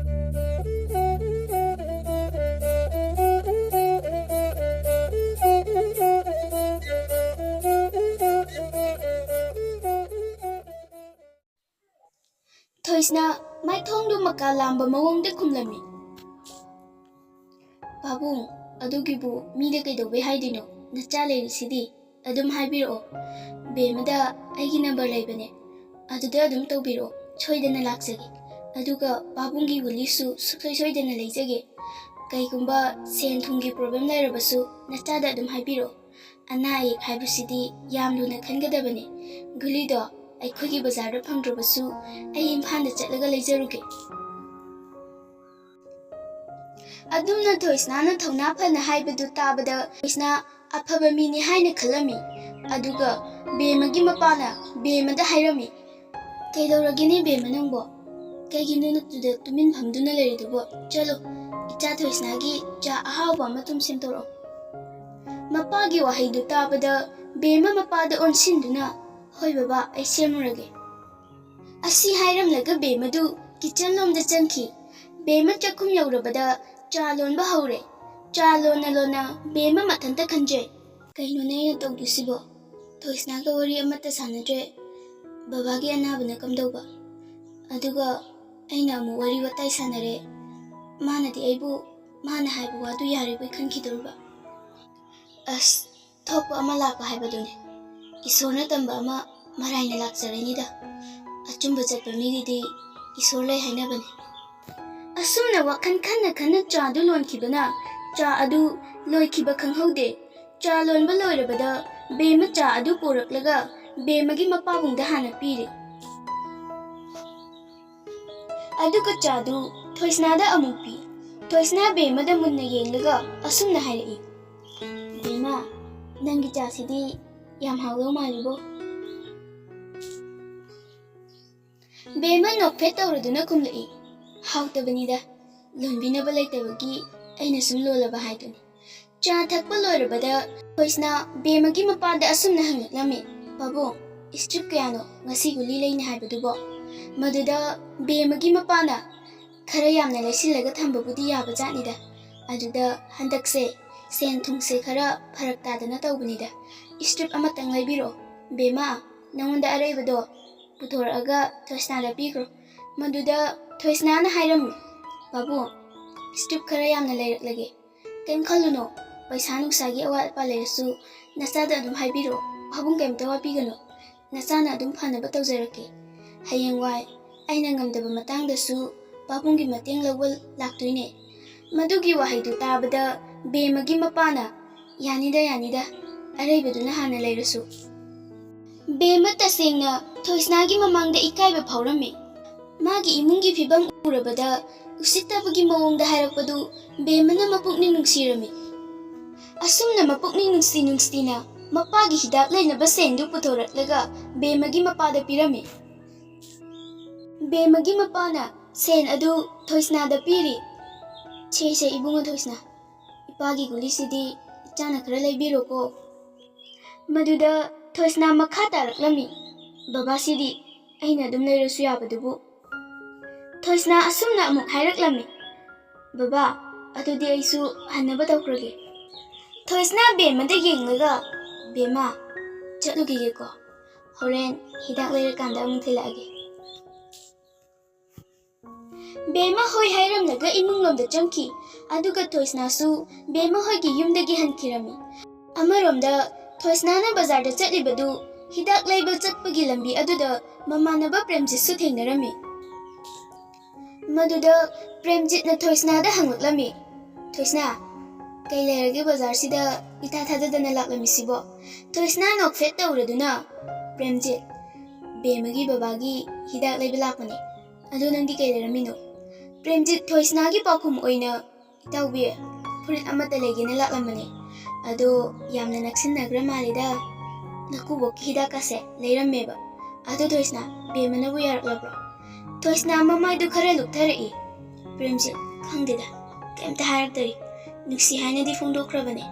Thoisna mai thongdu maka lamba mawongde khumlami. Babung adugibu mide kaidobe haidino nacha lerisidi adum haibiro bemada aigi number laibane aduda adum tawbiro choidana laksage aduga babungi wulisu soidana leijage karigumba sen thungi problem lairabasu nachada adum haibiro ana ek haibusidi yamluna khangadabane gulido ꯑꯩꯈꯣꯏꯒꯤ ꯕꯖꯥꯔꯗ ꯐꯪꯗ꯭ꯔꯕꯁꯨ ꯑꯩ ꯏꯝꯐꯥꯜꯗ ꯆꯠꯂꯒ ꯂꯩꯖꯔꯨꯒꯦ ꯑꯗꯨꯝꯅ ꯊꯣꯏꯁꯅꯥꯅ ꯊꯧꯅꯥ ꯐꯅ ꯍꯥꯏꯕꯗꯨ ꯇꯥꯕꯗ ꯊꯣꯏꯁꯅꯥ ꯑꯐꯕ ꯃꯤꯅꯤ ꯍꯥꯏꯅ ꯈꯜꯂꯝꯃꯤ ꯑꯗꯨꯒ ꯕꯦꯃꯒꯤ ꯃꯄꯥꯅ ꯕꯦꯃꯗ ꯍꯥꯏꯔꯝꯃꯤ ꯀꯩꯗꯧꯔꯒꯦꯅꯦ ꯕꯦꯃ ꯅꯪꯕꯣ ꯀꯩꯒꯤꯅꯣ ꯅꯠꯇꯨꯗ ꯇꯨꯃꯤꯟ ꯐꯝꯗꯨꯅ ꯂꯩꯔꯤꯗꯨꯕꯣ ꯆꯠꯂꯣ ꯏꯆꯥ ꯊꯣꯏꯁꯅꯥꯒꯤ ꯆꯥ ꯑꯍꯥꯎꯕ ꯑꯃ ꯇꯨꯝ ꯁꯦꯝꯗꯣꯔꯛꯑꯣ ꯃꯄꯥꯒꯤ ꯋꯥꯍꯩꯗꯨ ꯇꯥꯕꯗ ꯕꯦꯃ ꯃꯄꯥꯗ ꯑꯣꯟꯁꯤꯟꯗꯨꯅ ꯍꯣꯏ ꯕꯕꯥ ꯑꯩ ꯁꯦꯝꯃꯨꯔꯒꯦ ꯑꯁꯤ ꯍꯥꯏꯔꯝꯂꯒ ꯕꯦꯃꯗꯨ ꯀꯤꯆꯟ ꯂꯣꯝꯗ ꯆꯪꯈꯤ ꯕꯦꯃ ꯆꯥꯛꯈꯨꯝ ꯌꯧꯔꯕꯗ ꯆꯥ ꯂꯣꯟꯕ ꯍꯧꯔꯦ ꯆꯥ ꯂꯣꯟꯅ ꯂꯣꯟꯅ ꯕꯦꯃ ꯃꯊꯟꯇ ꯈꯟꯖꯩ ꯀꯩꯅꯣꯅꯦ ꯑꯩꯅ ꯇꯧꯗꯣꯏꯁꯤꯕꯣ ꯊꯣꯏꯁꯅꯥꯒ ꯋꯥꯔꯤ ꯑꯃꯠꯇ ꯁꯥꯟꯅꯗ꯭ꯔꯦ ꯕꯕꯥꯒꯤ ꯑꯅꯥꯕꯅ ꯀꯝꯗꯧꯕ ꯑꯗꯨꯒ ꯑꯩꯅ ꯑꯃꯨꯛ ꯋꯥꯔꯤ ꯋꯥꯇꯥꯏ ꯁꯥꯟꯅꯔꯦ ꯃꯥꯅꯗꯤ ꯑꯩꯕꯨ ꯃꯥꯅ ꯍꯥꯏꯕ ꯋꯥꯗꯨ ꯌꯥꯔꯤꯕꯣꯏ ꯈꯟꯈꯤꯗꯣꯔꯤꯕ ꯑꯁ ꯊꯣꯛꯄ ꯑꯃ ꯂꯥꯛꯄ ꯍꯥꯏꯕꯗꯨꯅꯦ ꯏꯁꯣꯔꯅ ꯇꯝꯕ ꯑꯃ ꯃꯔꯥꯏꯅ ꯂꯥꯛꯆꯔꯅꯤꯗ ꯑꯆꯨꯝꯕ ꯆꯠꯄ ꯃꯤꯒꯤꯗꯤ ꯏꯁꯣꯔ ꯂꯩ ꯍꯥꯏꯅꯕꯅꯤ ꯑꯁꯨꯝꯅ ꯋꯥꯈꯜ ꯈꯟꯅ ꯈꯟꯅ ꯆꯥꯗꯨ ꯂꯣꯟꯈꯤꯕꯅ ꯆꯥ ꯑꯗꯨ ꯂꯣꯏꯈꯤꯕ ꯈꯪꯍꯧꯗꯦ ꯆꯥ ꯂꯣꯟꯕ ꯂꯣꯏꯔꯕꯗ ꯕꯦꯃ ꯆꯥ ꯑꯗꯨ ꯄꯨꯔꯛꯂꯒ ꯕꯦꯃꯒꯤ ꯃꯄꯥꯕꯨꯡꯗ ꯍꯥꯟꯅ ꯄꯤꯔꯤ ꯑꯗꯨꯒ ꯆꯥꯗꯨ ꯊꯣꯏꯁꯅꯥꯗ ꯑꯃꯨꯛ ꯄꯤ ꯊꯣꯏꯁꯅꯥ ꯕꯦꯃꯗ ꯃꯨꯟꯅ ꯌꯦꯡꯂꯒ ꯑꯁꯨꯝꯅ ꯍꯥꯏꯔꯛꯏ ꯕꯦꯃ ꯅꯪꯒꯤ ꯆꯥꯁꯤꯗꯤ ꯌꯥꯝ ꯍꯥꯎꯗꯧ ꯃꯥꯜꯂꯤꯕꯣ ꯕꯦꯃ ꯅꯣꯛꯐꯦꯠ ꯇꯧꯔꯗꯨꯅ ꯈꯨꯝꯂꯛꯏ ꯍꯥꯎꯇꯕꯅꯤꯗ ꯂꯣꯟꯕꯤꯅꯕ ꯂꯩꯇꯕꯒꯤ ꯑꯩꯅ ꯁꯨꯝ ꯂꯣꯜꯂꯕ ꯍꯥꯏꯗꯨꯅꯤ ꯆꯥ ꯊꯛꯄ ꯂꯣꯏꯔꯕꯗ ꯊꯣꯏꯁꯅꯥ ꯕꯦꯃꯒꯤ ꯃꯄꯥꯗ ꯑꯁꯨꯝꯅ ꯍꯪꯂꯛꯂꯝꯃꯤ ꯄꯥꯕꯨꯡ ꯏꯁꯇ꯭ꯔꯤꯞ ꯀꯌꯥꯅꯣ ꯉꯁꯤ ꯒꯨꯂꯤ ꯂꯩꯅꯤ ꯍꯥꯏꯕꯗꯨꯕꯣ ꯃꯗꯨꯗ ꯕꯦꯃꯒꯤ ꯃꯄꯥꯅ ꯈꯔ ꯌꯥꯝꯅ ꯂꯩꯁꯤꯜꯂꯒ ꯊꯝꯕꯕꯨꯗꯤ ꯌꯥꯕ ꯖꯥꯠꯅꯤꯗ ꯑꯗꯨꯗ ꯍꯟꯗꯛꯁꯦ ꯁꯦꯟ ꯊꯨꯝꯁꯦ ꯈꯔ ꯐꯔꯛ ꯇꯥꯗꯅ ꯇꯧꯕꯅꯤꯗ ꯏꯁꯇ꯭ꯔꯤꯞ ꯑꯃꯇꯪ ꯂꯩꯕꯤꯔꯣ ꯕꯦꯃ ꯅꯉꯣꯟꯗ ꯑꯔꯩꯕꯗꯣ ꯄꯨꯊꯣꯔꯛꯑꯒ ꯊꯣꯏꯁꯅꯥꯗ ꯄꯤꯈ꯭ꯔꯣ ꯃꯗꯨꯗ ꯊꯣꯏꯁꯅꯥꯅ ꯍꯥꯏꯔꯝꯃꯤ ꯄꯥꯕꯨꯡ ꯏꯁꯇ꯭ꯔꯤꯞ ꯈꯔ ꯌꯥꯝꯅ ꯂꯩꯔꯛꯂꯒꯦ ꯀꯩꯝ ꯈꯜꯂꯨꯅꯣ ꯄꯩꯁꯥ ꯅꯨꯡꯁꯥꯒꯤ ꯑꯋꯥꯠ ꯑꯄꯥ ꯂꯩꯔꯁꯨ ꯅꯆꯥꯗ ꯑꯗꯨꯝ ꯍꯥꯏꯕꯤꯔꯣ ꯄꯥꯕꯨꯡ ꯀꯩꯝꯇ ꯋꯥꯕꯤꯒꯅꯨ ꯅꯆꯥꯅ ꯑꯗꯨꯝ ꯐꯅꯕ ꯇꯧꯖꯔꯛꯀꯦ ꯍꯌꯦꯡꯋꯥꯏ ꯑꯩꯅ ꯉꯝꯗꯕ ꯃꯇꯥꯡꯗꯁꯨ ꯄꯥꯕꯨꯡꯒꯤ ꯃꯇꯦꯡ ꯂꯧꯕ ꯂꯥꯛꯇꯣꯏꯅꯦ ꯃꯗꯨꯒꯤ ꯋꯥꯍꯩꯗꯨ ꯇꯥꯕꯗ ꯕꯦꯃꯒꯤ ꯃꯄꯥꯅ ꯌꯥꯅꯤꯗ ꯌꯥꯅꯤꯗ ꯑꯔꯩꯕꯗꯨꯅ ꯍꯥꯟꯅ ꯂꯩꯔꯁꯨ ꯕꯦꯃ ꯇꯁꯦꯡꯅ ꯊꯣꯏꯁꯅꯥꯒꯤ ꯃꯃꯥꯡꯗ ꯏꯀꯥꯏꯕ ꯐꯥꯎꯔꯝꯃꯤ ꯃꯥꯒꯤ ꯏꯃꯨꯡꯒꯤ ꯐꯤꯕꯝ ꯎꯔꯕꯗ ꯎꯁꯤꯠꯇꯕꯒꯤ ꯃꯑꯣꯡꯗ ꯍꯥꯏꯔꯛꯄꯗꯨ ꯕꯦꯃꯅ ꯃꯄꯨꯛꯅꯤꯡ ꯅꯨꯡꯁꯤꯔꯝꯃꯤ ꯑꯁꯨꯝꯅ ꯃꯄꯨꯛꯅꯤꯡ ꯅꯨꯡꯁꯤꯅ ꯃꯄꯥꯒꯤ ꯍꯤꯗꯥꯛ ꯂꯩꯅꯕ ꯁꯦꯟꯗꯨ ꯄꯨꯊꯣꯔꯛꯂꯒ ꯕꯦꯃꯒꯤ ꯃꯄꯥꯗ ꯄꯤꯔꯝꯃꯤ ꯕꯦꯃꯒꯤ ꯃꯄꯥꯅ ꯁꯦꯟ ꯑꯗꯨ ꯊꯣꯏꯁꯅꯥꯗ ꯄꯤꯔꯤ ꯁꯦ ꯏꯕꯨꯡꯉꯣ ꯊꯣꯏꯁꯅꯥ ꯏꯄꯥꯒꯤ ꯒꯨꯂꯤꯁꯤꯗꯤ ꯏꯆꯥꯅ ꯈꯔ ꯂꯩꯕꯤꯔꯣꯀꯣ ꯃꯗꯨꯗ ꯊꯣꯏꯁꯅꯥ ꯃꯈꯥ ꯇꯥꯔꯛꯂꯝꯃꯤ ꯕꯕꯥꯁꯤꯗꯤ ꯑꯩꯅ ꯑꯗꯨꯝ ꯂꯩꯔꯁꯨ ꯌꯥꯕꯗꯨꯕꯨ ꯊꯣꯏꯁꯅꯥ ꯑꯁꯨꯝꯅ ꯑꯃꯨꯛ ꯍꯥꯏꯔꯛꯂꯝꯃꯤ ꯕꯕꯥ ꯑꯗꯨꯗꯤ ꯑꯩꯁꯨ ꯍꯟꯅꯕ ꯇꯧꯈ꯭ꯔꯒꯦ ꯊꯣꯏꯁꯅꯥ ꯕꯦꯃꯗ ꯌꯦꯡꯂꯒ ꯕꯦꯃ ꯆꯠꯂꯨꯈꯤꯒꯦꯀꯣ ꯍꯣꯔꯦꯟ ꯍꯤꯗꯥꯛ ꯂꯩꯔꯀꯥꯟꯗ ꯑꯃꯨꯛ ꯊꯤꯜꯂꯛꯑꯒꯦ ꯕꯦꯃ ꯍꯣꯏ ꯍꯥꯏꯔꯝꯂꯒ ꯏꯃꯨꯡꯂꯣꯝꯗ ꯆꯪꯈꯤ ꯑꯗꯨꯒ ꯊꯣꯏꯁꯅꯥꯁꯨ ꯕꯦꯃ ꯍꯣꯏꯒꯤ ꯌꯨꯝꯗꯒꯤ ꯍꯟꯈꯤꯔꯝꯃꯤ ꯑꯃꯔꯣꯝꯗ ꯊꯣꯏꯁꯅꯥꯅ ꯕꯖꯥꯔꯗ ꯆꯠꯂꯤꯕꯗꯨ ꯍꯤꯗꯥꯛ ꯂꯩꯕ ꯆꯠꯄꯒꯤ ꯂꯝꯕꯤ ꯑꯗꯨꯗ ꯃꯃꯥꯟꯅꯕ ꯄ꯭ꯔꯦꯝꯖꯤꯠꯁꯨ ꯊꯦꯡꯅꯔꯝꯃꯤ ꯃꯗꯨꯗ ꯄ꯭ꯔꯦꯝꯖꯤꯠꯅ ꯊꯣꯏꯁꯅꯥꯗ ꯍꯪꯂꯛꯂꯝꯃꯤ ꯊꯣꯏꯁꯅꯥ ꯀꯩ ꯂꯩꯔꯒꯦ ꯕꯖꯥꯔꯁꯤꯗ ꯏꯊꯥ ꯊꯥꯖꯗꯅ ꯂꯥꯛꯂꯝꯃꯤꯁꯤꯕꯣ ꯊꯣꯏꯁꯅꯥ ꯅꯣꯛꯐꯦꯠ ꯇꯧꯔꯗꯨꯅ ꯄ꯭ꯔꯦꯝꯖꯤꯠ ꯕꯦꯃꯒꯤ ꯕꯕꯥꯒꯤ ꯍꯤꯗꯥꯛ ꯂꯩꯕ ꯂꯥꯛꯄꯅꯤ ꯑꯗꯨ ꯅꯪꯗꯤ ꯀꯩ ꯂꯩꯔꯝꯃꯤꯅꯣ ꯄ꯭ꯔꯦꯝꯖꯤꯠ ꯊꯣꯏꯁꯅꯥꯒꯤ ꯄꯥꯎꯈꯨꯝ ꯑꯣꯏꯅ ꯏꯇꯥꯎꯕꯤ ꯐꯨꯔꯤꯠ ꯑꯃꯠꯇ ꯂꯩꯒꯦꯅ ꯂꯥꯛꯂꯝꯕꯅꯤ ꯑꯗꯣ ꯌꯥꯝꯅ ꯅꯛꯁꯤꯟꯅꯈ꯭ꯔ ꯃꯥꯜꯂꯤꯗ ꯅꯀꯨꯕꯣꯛꯀꯤ ꯍꯤꯗꯥꯛꯀꯁꯦ ꯂꯩꯔꯝꯃꯦꯕ ꯑꯗꯨ ꯊꯣꯏꯁꯅꯥ ꯕꯦꯃꯅꯕꯨ ꯌꯥꯔꯛꯂꯕ꯭ꯔꯣ ꯊꯣꯏꯁꯅꯥ ꯃꯃꯥꯏꯗꯨ ꯈꯔ ꯂꯨꯛꯊꯔꯛꯏ ꯄ꯭ꯔꯦꯝꯖꯤꯠ ꯈꯪꯗꯦꯗ ꯀꯩꯝꯇ ꯍꯥꯏꯔꯛꯇꯔꯤ ꯅꯨꯡꯁꯤ ꯍꯥꯏꯅꯗꯤ ꯐꯣꯡꯗꯣꯛꯈ꯭ꯔꯕꯅꯦ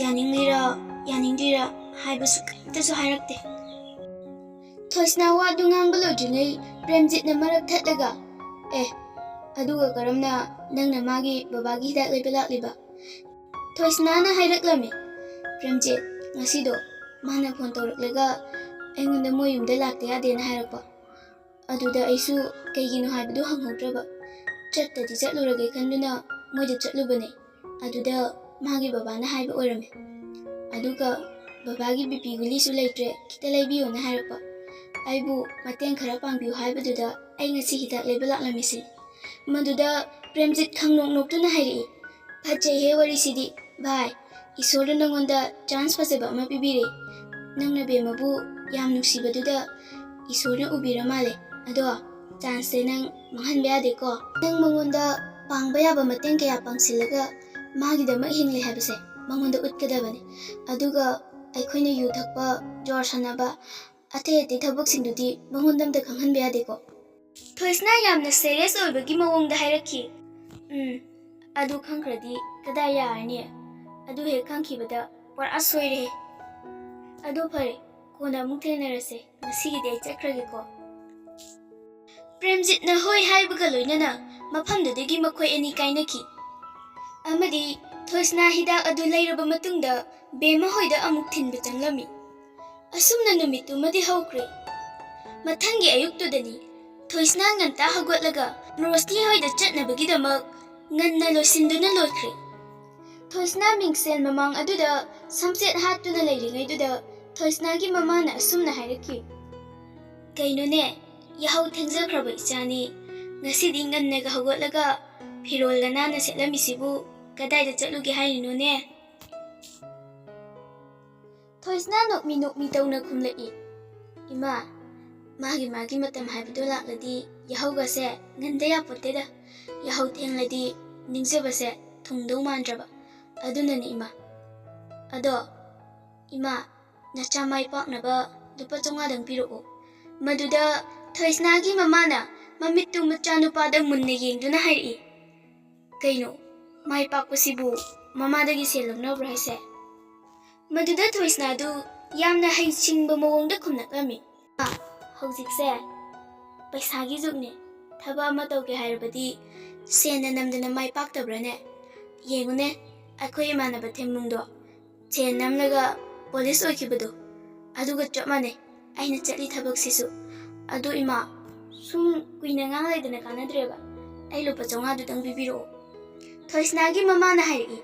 ꯌꯥꯅꯤꯡꯂꯤꯔꯥ ꯌꯥꯅꯤꯡꯗ꯭ꯔꯤꯔꯥ ꯍꯥꯏꯕꯁꯨ ꯀꯩꯝꯇꯁꯨ ꯍꯥꯏꯔꯛꯇꯦ ꯊꯣꯏꯁꯅꯥ ꯋꯥꯗꯨ ꯉꯥꯡꯕ ꯂꯣꯏꯗ꯭ꯔꯤꯉꯩ ꯄ꯭ꯔꯦꯝꯖꯤꯠꯅ ꯃꯔꯛ ꯊꯠꯂꯒ Aduga karamna nangna magi babagi hidak leba lakliba. Thoisnana hairaklami. Premjit ngasido mana phone tawraklaga aingunda moy yumda lakte yadena hairakpa. Aduda aisu kaigino haibadu hanghokdraba. Chattadi chatlurage khanduna moida chatlubane. Aduda magi babana haiba oirame. Aduga babagi BP guli su leitre kita leibiyo na hairakpa. Aibu mateng khara pangbiyo haibaduda ai ngasi hidak leba laklamisi. Maduda Premjit khangnok noktuna hairi. Phajai he wari sidi bhai isora nangonda chance phajaba ama pibire. Nangna bemabu yam nungsibaduda isora ubira male. Ado chance nang manghanba yade ko. Nang mangonda pangba yaba mateng kaya pangsilaga magidama hingle habase mangonda utkadabane. Aduga aikhoina yu thakpa jor sanaba athe ate thabaksingdudi mangondamda khanghanba yade ko. Thoisna yamna serious oibagi mawongda hairakhi. Adu khangkradi kada yarani. Adu he khangkhibada pura asoire. Adu phare kona amuk thenarase ngasigi dei chakrage ko. Premjit na hoi haibaga loinana mafamdudagi makhoi ani kainaki. Amadi Thoisna hidak adu leiraba matungda bema hoida amuk thinba changlami. Asumna numitu madi hawkre. Mathangi ayuktudani Thoisna nganta hagwatlaga Rosti hoida chatnabagidamak nganna loisinduna loikre. Thoisna mingsel mamang aduda samset hatuna leiringaiduda Thoisnagi mamana asumna hairaki. Kainone yahau thengjakraba ichani ngasidi ngannaga hagwatlaga phirolga nana setlamisibu kadaida chatluge hairinone. Thoisna nokmi tawna khumlai. Ima magi matam haibadu lakladi yahaugase nganda yapoteda. Yahau thengladi ningjabase thungdau mandraba. Adunani ima. Ado ima nacha mai paknaba lupa chonga dang piruo. Maduda Thoisnagi mamana mamittu machanupada munne yengduna hairi. Kaino mai pakpasibu mamadagi selomnobra haise. Maduda Thoisnadu yamna haisingba mawongda khumnaklami. Hojikse paisagi jugne thaba ama tawge hairabadi sena namdana mai paktabrane. Yengune akhoi imanaba themnungdo chen namlaga police oikibado. Aduga chapmane aina chatli thabak sisu. Adu ima sum kuina nganglaidana kanadreba. Ai lupa chonga dudang bibiro. Thoisnagi mamana hairi.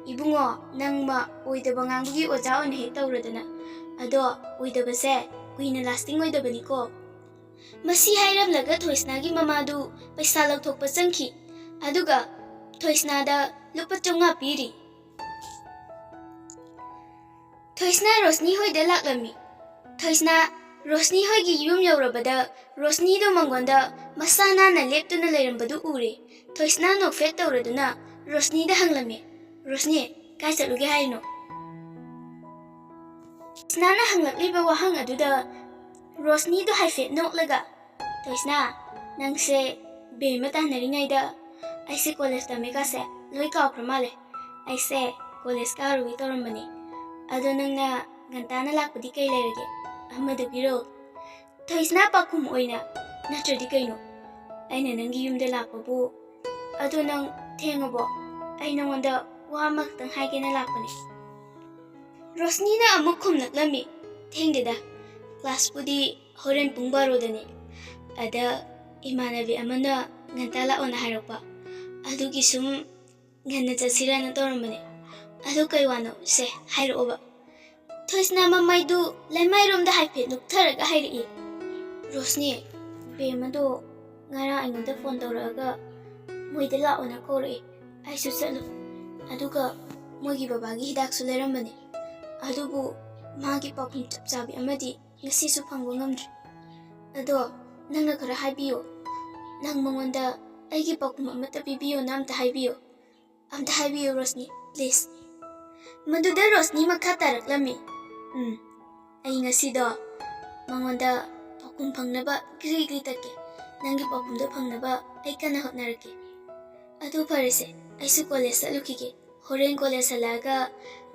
Ibungo nangma oidaba ngangbugi oja oina he tawradana. Ado oidabase kuina lasting oidabani ko. Masi hairamlaga Thoisnagi mamadu paisa laukthokpa changki. Aduga Thoisnada lupa chonga piri. Thoisna Rosni hoida laklami. Thoisna Rosni hoigi yum yaurabada Rosni do mangonda masana na leptuna leirambadu ure. Thoisna nokfet tawraduna Rosni da hanglami. Rosni kai chatluge haino. Thoisnana hanglakliba wahang aduda Rosni do haifet noklaga. Thoisna nangse bema tahnaringaida aise college tamekase loi kaukra male. Aise college karugi torambani. Ado nangna ngantana lakpadi kai leirage. Amadagiro Thoisna pakum oina natradi kaino. Aina nangi yumda lakpabu. Ado nang thengabo. Ai nangonda wamak tang haigena lakpani. Rosni na amuk khumnaklami. Thengdeda class pudi horen pung barodani. Ada imanabi amana ngantala ona harakpa. Adugi sum nganna chatsirana torambani. Adu kaiwano se hairoba. Thoisna mamaidu laimairomda haifet nuktharaga hairi. Rosni bemado ngara aingonda phone tawraga moida laona kore. Aisu chatlu. Aduga mogi babagi hidaksu leirambani. Adubu magi pakum chapchabi amadi ngasisu phangbo ngamdri. Ado nangna khara haibiyo. Nang mangonda aigi pakum amata pibiyo na amta haibiyo. Amta haibiyo Rosni, please. Maduda Rosni makha taraklami. Ai ngasido mangonda pakum phangnaba gri take. Nangi pakumda phangnaba ai kana hotnarake. Adu parese aisu college salukige. Horen college salaga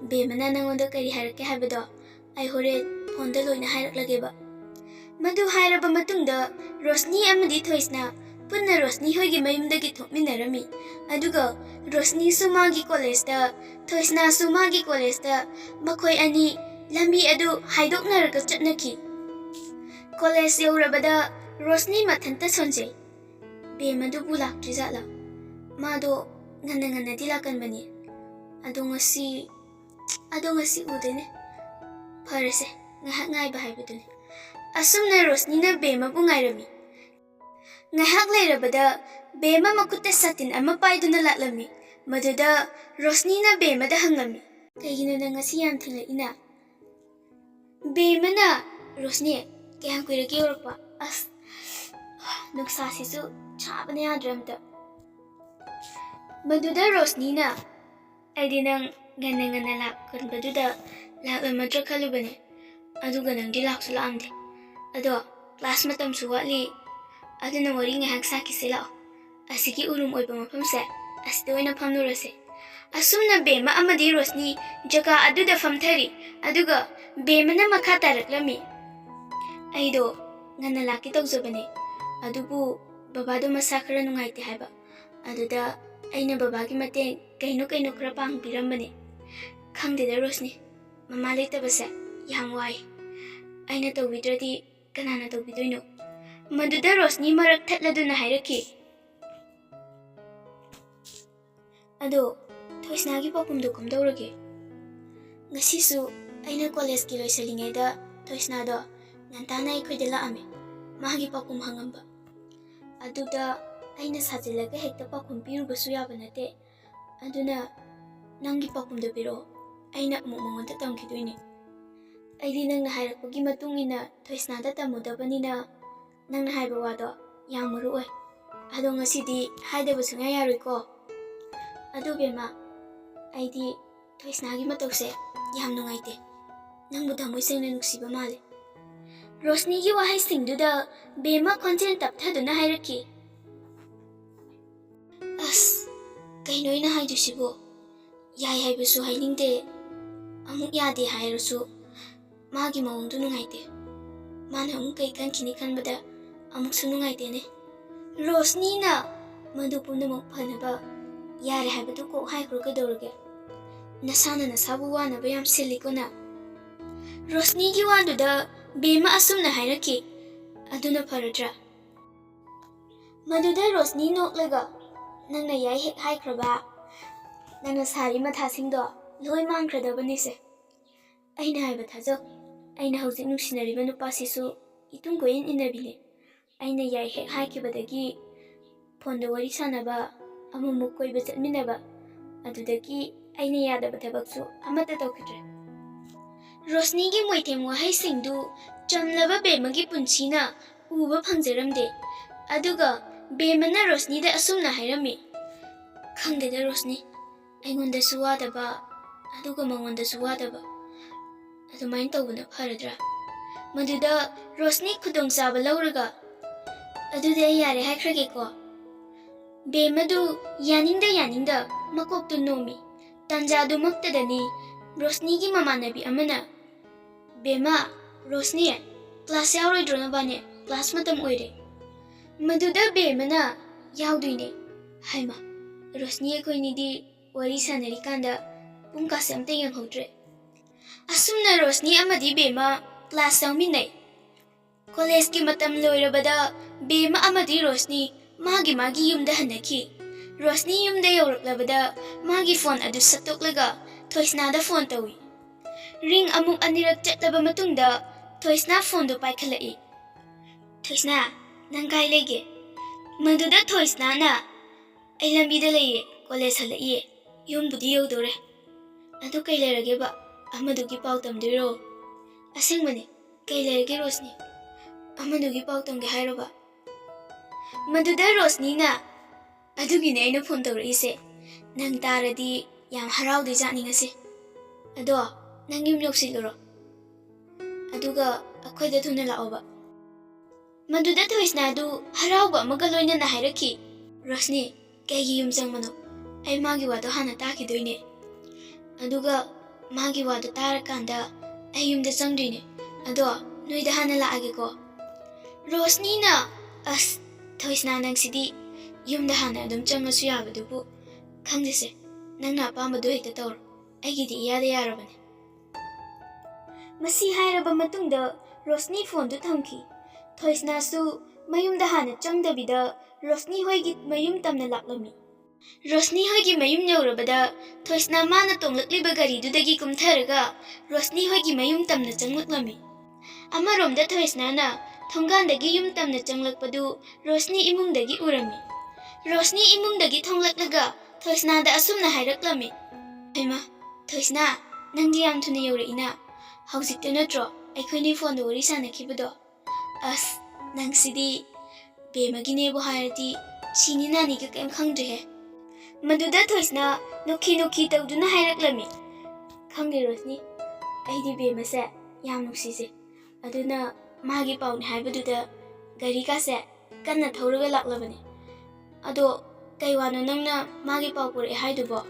bemana nangonda kari harake habado ai horen fonda loina haraklageba. Madu hairaba matungda Rosni amadi Thoisna punna Rosni hoigi mayumdagi thokminarami aduga Rosni su magi college da Thoisna su magi college da makhoi ani lambi adu haidoknaraga chatnaki college yaurabada Rosni mathanta sonjei bemadu bulak trizala mado ngana dilakan bani adongasi udene farese ngahak ngai bahai budune asumna Rosni na bema bungairami ngahak leirabada bema makutta satin ama paiduna latlami maduda Rosni na bema da hanglami kaigino na ngasi yam thila ina bema na Rosni kayang kuiragi yorpa as nuksasisu chabane adramta maduda Rosni na aidi nang ngana lakon baduda laklamatra khalubane aduga nang di laksu laamde ado class matam suwatli aduna wari ngahak sakise lao asigi urum oiba mafamse asida oina famnurase asumna bema amadi Rosni jaga aduda famthari aduga bema na makha taraklami aido ngana laki tawjabane adubu babado masa khara nungaite haiba aduda aina babagi mateng kaino khara pangpirambane khangdeda Rosni mama leitabase yam wai aina tawbidradi kanana tawbidoino maduda Rosni marak thatladuna hairaki ado Thoisnagi pakumdo kamdawrage ngasisu aina college ki loisalingeda Thoisnado ngantana ikhoida laame magi pakum hangamba aduda aina sajilaga hekta pakum pirubasu yabanate aduna nangi pakumdo piro aina amumongonta tamkidoine aidi nangna hairakpagi matungina Thoisnada tamudabanina nangna haiba wado yam maruoi ado ngasidi haidabasu nga yaroiko adu bema aidi Thoisnagi matawse yam nungaite nangbu thamoi sengna nuksiba male Rosni gi wahai singduda bema konjen tapthaduna hairaki as kainoina haidusibo yai haibasu hainingde amuk yade hairasu magi mawongdu nungaite mana amuk kai kankini kanbada amuk su nungaite ne Rosni na madu pumnamak phanaba yare haibadu ko haikro kadawrage nasana nasabu wanaba yam silikona Rosni gi wanduda bema asumna hairaki aduna faradra maduda Rosni noklaga nangna yai hek haikraba nangna sari mathasingdo loi mangkhradabani se aina haiba thajo aina hojik nungsinariba nupasisu itung koin inabile aina yai hek haikibadagi phonda wari sanaba amumuk koiba chatminaba adudagi aina yadaba thabaksu amata tawkhidre Rosni gi moithem wahai singdu chamlaba bemagi punchina uba phangjaramde aduga bemana Rosni da asumna hairami khangdeda Rosni aingonda suwadaba aduga mangonda suwadaba adumain tawbana pharadra maduda Rosni khudong chaba lauraga adude yare haikrage ko bemadu yaningda makoktu nomi tanjadu maktadani Rosni gi mamanabi amana bema Rosni class yaroidrona bane class matam oire maduda bemana yauduine haima Rosni ekoinidi wari sanari kanda pungkase amte yanghodre asumna Rosni amadi bema class yauminai college ki matam loirabada bema amadi Rosni magi yumda hanaki Rosni yumda yauraklabada magi phone adu satoklaga Thoisnada phone tawi ring amuk anirak chatlaba matungda Thoisna phone do paikhalai Thoisna nang kai lege maduda Thoisna na ai lambida leye college halaiye yumbudi yodore adu kai lerage ba amadugi pau tamdiro asengmane kai lerage Rosni amadugi pau tamge hairoba maduda Rosni na adugine aina phone tawraise nang taradi yam haraude janingase ado nang yum yoksiluro aduga akhoida thuna laoba maduda Thoisna du harauba amaga loina na hairaki Rosni kaigi yum jangmano ai magi wado hana takidoine aduga magi wado tarakanda ai yumda jangdoine ado noida hana laage ko Rosni na as Thoisna nangsidhi yumda hana adum changasu yabadubu khangdese nangna apambadu hekta tawro aigidi iyada yarabane. Masi hairaba matungda Rosni phone du thamki. Thoisna su mayumda hana changdabida Rosni hoigi mayum tamna laklami. Rosni hoigi mayum yaurabada Thoisna mana tonglakliba gari dudagi kumtharaga Rosni hoigi mayum tamna changlaklami. Amaromda Thoisna na thonggandagi yum tamna changlakpadu Rosni imungdagi urami. Rosni imungdagi thonglaklaga Thoisna da asumna hairaklami. Haima, Thoisna, nangdi yam thuna yauraina. Haujikta natro aikhoni phone wari sanakibado. As nangsidi bemagine bo hairati sini nani ka kem khangdrehe. Maduda Thoisna nokhi tawduna hairaklami. Khangde Rosni, aidi bemase yam nuksise. Aduna magi pauni haibaduda gari kase kanna thawraga laklabane. Ado kaiwano nangna magi pau pure haidubo.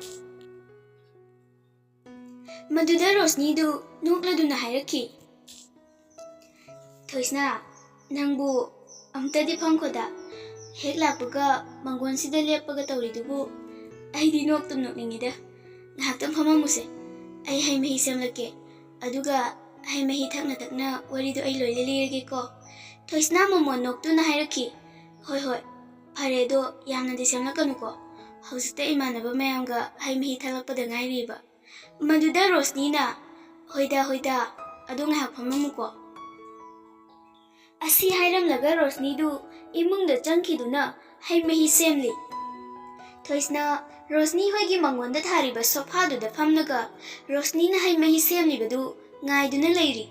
Maduda Rosni du nokladuna hairaki. Thoisna nangbu amtadi phangkhoda hek lakpaga mangon sida leppaga tawridubu aidi noktum nokningida ngahaktam phamamuse ai haimahi semlake aduga haimahi thakna waridu ai loile lirage ko. Thoisna momon noktuna hairaki. Hoi phare do yamna di semlakanu ko haujikta imanaba mayamga haimahi thalakpada ngairiba. Maduda Rosni na hoida adu ngahak phamamuko. Asi hairamlaga Rosni du imungda changkhiduna haimahi semli. Thoisna Rosni hoigi mangonda thariba sofa duda phamnaga Rosni na haimahi semlibadu ngaiduna leiri.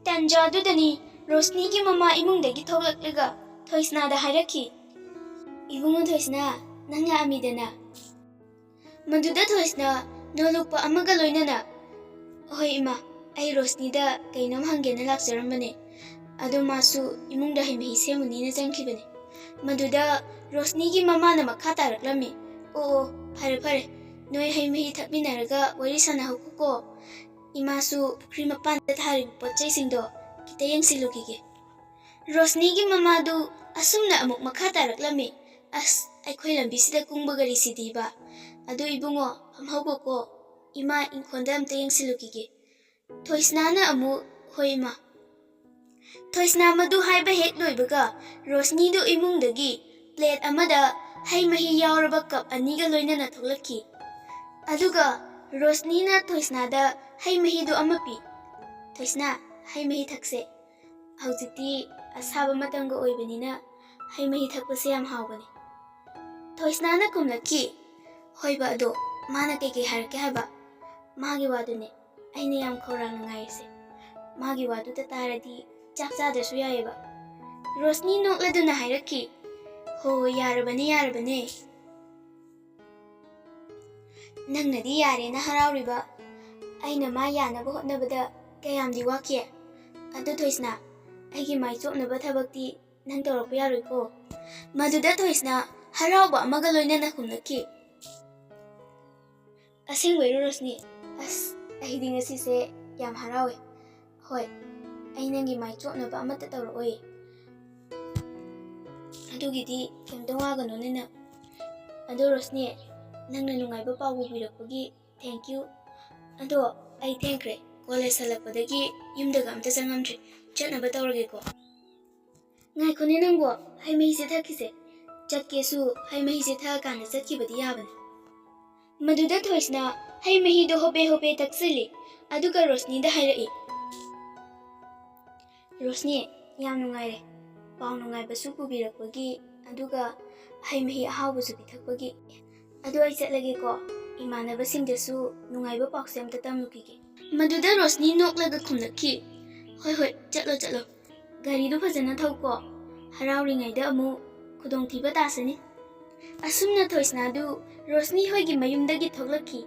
Tanja dudani Rosni gi mama imungdagi thoklaklaga Thoisna da hairaki. Ibungo Thoisna nangla amidana. Maduda Thoisna nolukpa amaga loinana. Hoi ima, ai Rosni da kainom hangena lakjarambane. Ado masu imungda haimahi semunina jangkibane. Maduda Rosni gi mama na makha taraklami. Oo, phare noi haimahi thakminaraga wari sanahukuko. Imasu pukri mapanda tharibu potchai singdo kita yangsilukige. Rosni gi mama du asumna amuk makha taraklami. As aikhoi lambisida kungba gari sidiba. Ado ibungo phamhaugoko ima inkhonda amta yangsilukige. Thoisna na amu hoi ima. Thoisna madu haiba hek loibaga Rosni du imungdagi plate amada haimahi yauraba cup aniga loinana thoklaki. Aduga Rosni na Thoisna da haimahi du amapi. Thoisna haimahi thakse. Haujikti asaba matanga oibanina haimahi thakpase yam haubane. Thoisna na kumlaki. Hoiba ado mana keke harake haba. Magi wadune aina yam khorang ngaise. Magi wadu ta taradi chakcha dasu yayeba. Rosni nokladuna hairaki. Ho yarabane. Nangnadi yare na harauriba. Aina ma yanaba hotnabada kayamdi wakiye. Ado Thoisna aigi mai chopnaba thabakti nang tawrakpa yaroiko. Maduda Thoisna harauba amaga loinana kumlaki. Asingwero Rosni, as aidi ngasise yam harawe. Hoi, ai nangi mai chopnaba amata tawrakoi. Adugidi kemta wagano nina. Ado Rosni, nangna nungaiba pawu birakpagi thank you. Ado ai thankre college halakpadagi yumdaga amta changamdre chatnaba tawrageko. Ngaikone nangbo haimahise thakise. Chatkesu haimahise thakana chatkibadi yabane. Maduda Thoisna haimahi do hope taksili. Aduga Rosni da hairai. Rosni yam nungaire. Pau nungaibasu pubirakpagi aduga haimahi ahaubasu pithakpagi. Adu ai chatlage ko imanabasingdasu nungaiba paukse amta tamlukige. Maduda Rosni noklaga khumlaki. Hoi chatlo. Gari do phajana thauko. Harauringaida amu khudongthiba tasani. Asumna Thoisna du Rosni hoigi mayumdagi thoklaki.